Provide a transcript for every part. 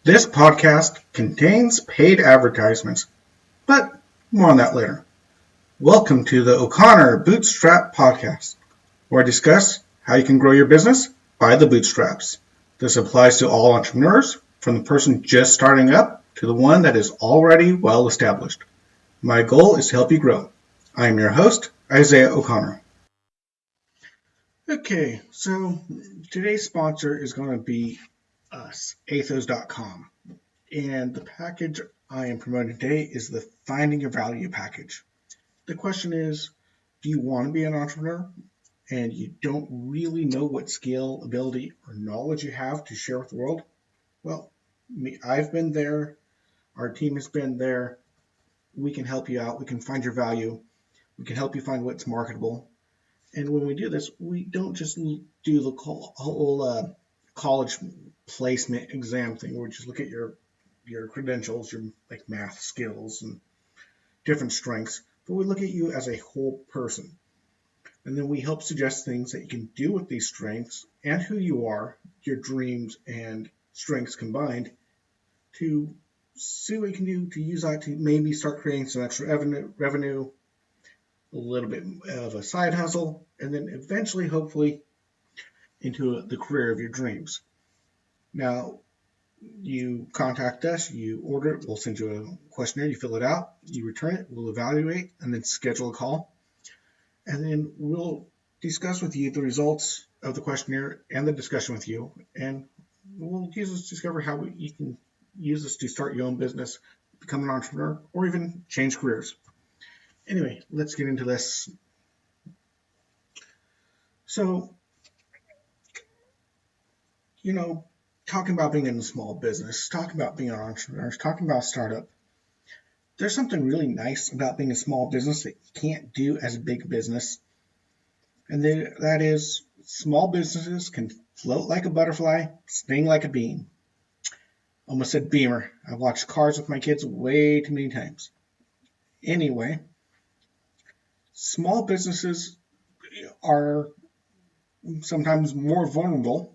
This podcast contains paid advertisements, but more on that later. Welcome to the O'Connor Bootstrap podcast, where I discuss how you can grow your business by the bootstraps. This applies to all entrepreneurs, from the person just starting up to the one that is already well established. My goal is to help you grow. I am your host, Isaiah O'Connor. Okay, so today's sponsor is going to be us, Atheoz.com. And the package I am promoting today is the Finding Your Value package. The question is, do you want to be an entrepreneur and you don't really know what skill, ability, or knowledge you have to share with the world? Well, I've been there. Our team has been there. We can help you out. We can find your value. We can help you find what's marketable. And when we do this, we don't just do the whole college placement exam thing where we just look at your credentials, your like math skills and different strengths, but we look at you as a whole person. And then we help suggest things that you can do with these strengths and who you are, your dreams and strengths combined, to see what you can do to use that to maybe start creating some extra revenue, a little bit of a side hustle, and then eventually, hopefully, into the career of your dreams. Now, you contact us, you order it, we'll send you a questionnaire, you fill it out, you return it, we'll evaluate, and then schedule a call. And then we'll discuss with you the results of the questionnaire and the discussion with you, and we'll use this to discover how you can use this to start your own business, become an entrepreneur, or even change careers. Anyway, let's get into this. So, talking about being in a small business, talking about being an entrepreneur, talking about a startup, there's something really nice about being a small business that you can't do as a big business. And that is, small businesses can float like a butterfly, sting like a bean. Almost said beamer. I've watched Cars with my kids way too many times. Anyway, small businesses are sometimes more vulnerable.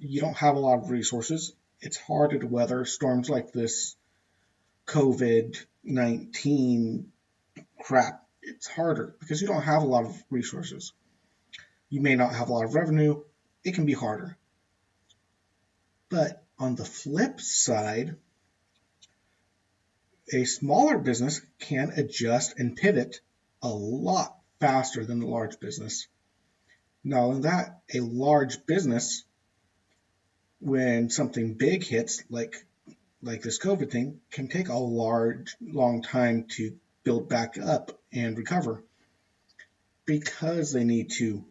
You don't have a lot of resources. It's harder to weather storms like this COVID-19 crap. It's harder because you don't have a lot of resources. You may not have a lot of revenue. It can be harder. But on the flip side, a smaller business can adjust and pivot a lot faster than a large business. Not only that, a large business, when something big hits, like this COVID thing, can take a long time to build back up and recover because they need to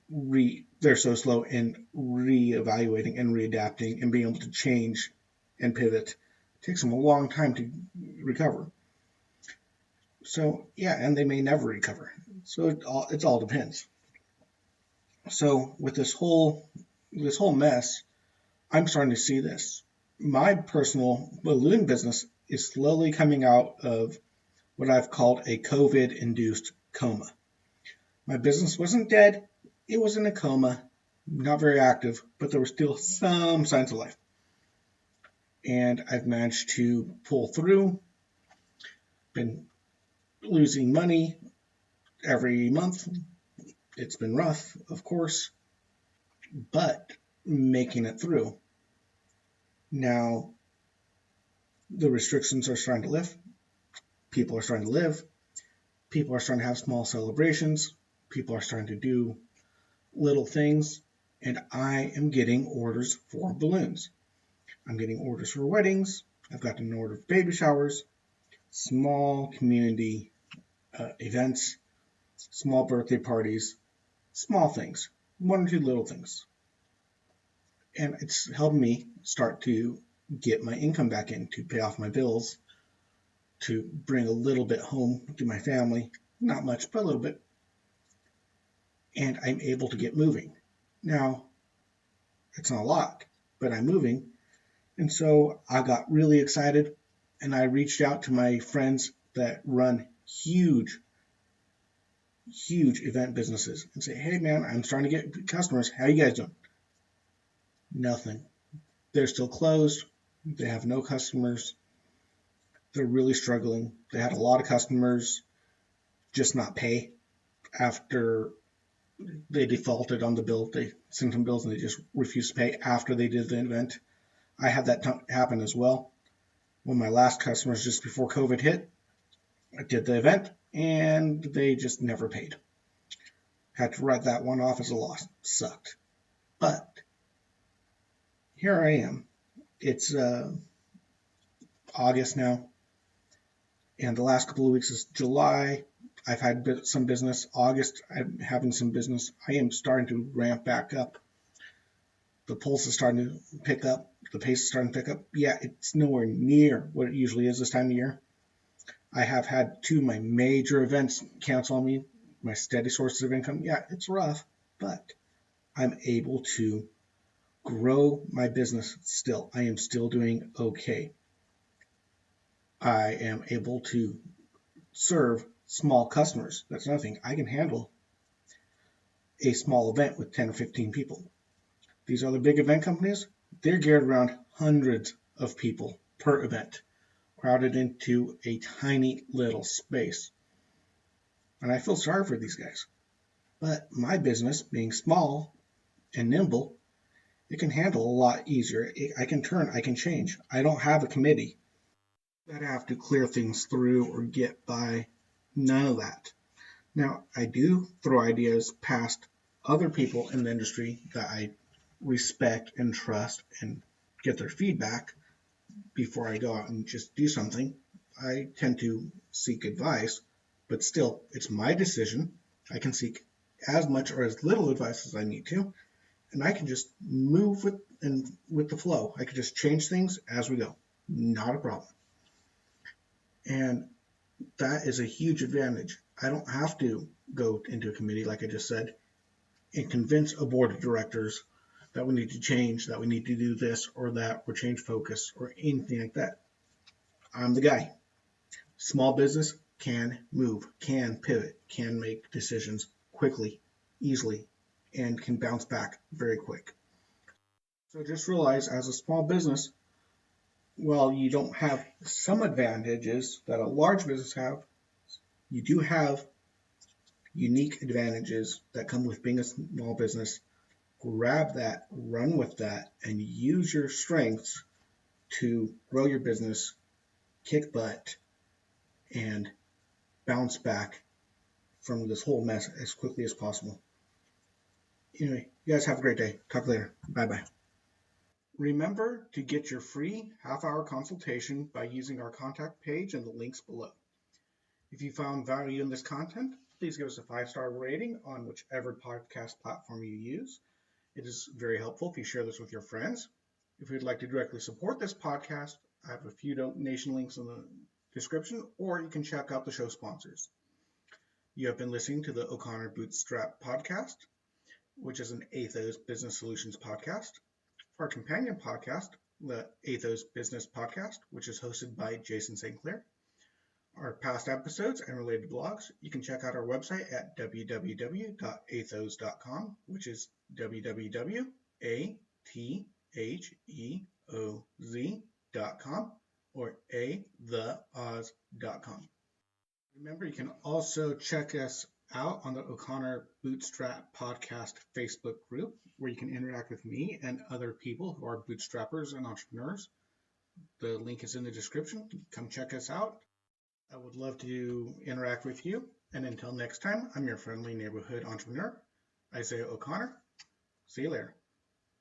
they're so slow in reevaluating and readapting and being able to change and pivot. It takes them a long time to recover. So yeah, and they may never recover. So it all depends. So with this whole mess, I'm starting to see this. My personal balloon business is slowly coming out of what I've called a COVID-induced coma. My business wasn't dead. It was in a coma, not very active, but there were still some signs of life. And I've managed to pull through, been losing money every month. It's been rough, of course, but making it through. Now, the restrictions are starting to lift. People are starting to live. People are starting to have small celebrations. People are starting to do little things. And I am getting orders for balloons. I'm getting orders for weddings. I've got an order for baby showers, small community events, small birthday parties, small things, one or two little things. And it's helped me start to get my income back in to pay off my bills, to bring a little bit home to my family. Not much, but a little bit. And I'm able to get moving. Now, it's not a lot, but I'm moving. And so I got really excited and I reached out to my friends that run huge event businesses and say, hey man, I'm starting to get customers. How you guys doing? Nothing. They're still closed. They have no customers. They're really struggling. They had a lot of customers just not pay after they defaulted on the bill. They sent them bills and they just refused to pay after they did the event. I had that happen as well. When my last customers, just before COVID hit, I did the event and they just never paid. Had to write that one off as a loss. Sucked. But here I am. It's August now, and the last couple of weeks is July. I've had some business. August, I'm having some business. I am starting to ramp back up. The pulse is starting to pick up. The pace is starting to pick up. Yeah, it's nowhere near what it usually is this time of year. I have had 2 of my major events cancel on me, my steady sources of income. Yeah, it's rough, but I'm able to grow my business still. I am still doing okay. I am able to serve small customers. That's another thing. I can handle a small event with 10 or 15 people. These other big event companies, they're geared around hundreds of people per event, crowded into a tiny little space. And I feel sorry for these guys. But my business, being small and nimble, it can handle a lot easier. I can change. I don't have a committee that I have to clear things through or get by. None of that. Now, I do throw ideas past other people in the industry that I respect and trust and get their feedback before I go out and just do something. I tend to seek advice, but still, it's my decision. I can seek as much or as little advice as I need to, and I can just move with the flow. I can just change things as we go. Not a problem. And that is a huge advantage. I don't have to go into a committee, like I just said, and convince a board of directors that we need to change, that we need to do this or that, or change focus or anything like that. I'm the guy. Small business can move, can pivot, can make decisions quickly, easily, and can bounce back very quick. So just realize, as a small business, while you don't have some advantages that a large business have, you do have unique advantages that come with being a small business. Grab that, run with that, and use your strengths to grow your business, kick butt, and bounce back from this whole mess as quickly as possible. Anyway, you guys have a great day. Talk later. Bye-bye. Remember to get your free half-hour consultation by using our contact page and the links below. If you found value in this content, please give us a 5-star rating on whichever podcast platform you use. It is very helpful if you share this with your friends. If you'd like to directly support this podcast, I have a few donation links in the description, or you can check out the show sponsors. You have been listening to the O'Connor Bootstrap podcast, which is an Atheoz Business Solutions podcast. For our companion podcast, the Atheoz Business Podcast, which is hosted by Jason St. Clair. Our past episodes and related blogs, you can check out our website at www.atheoz.com, which is www.atheoz.com or atheoz.com. Remember, you can also check us out on the O'Connor Bootstrap Podcast Facebook group, where you can interact with me and other people who are bootstrappers and entrepreneurs. The link is in the description. Come check us out. I would love to interact with you. And until next time, I'm your friendly neighborhood entrepreneur, Isaiah O'Connor. See you later.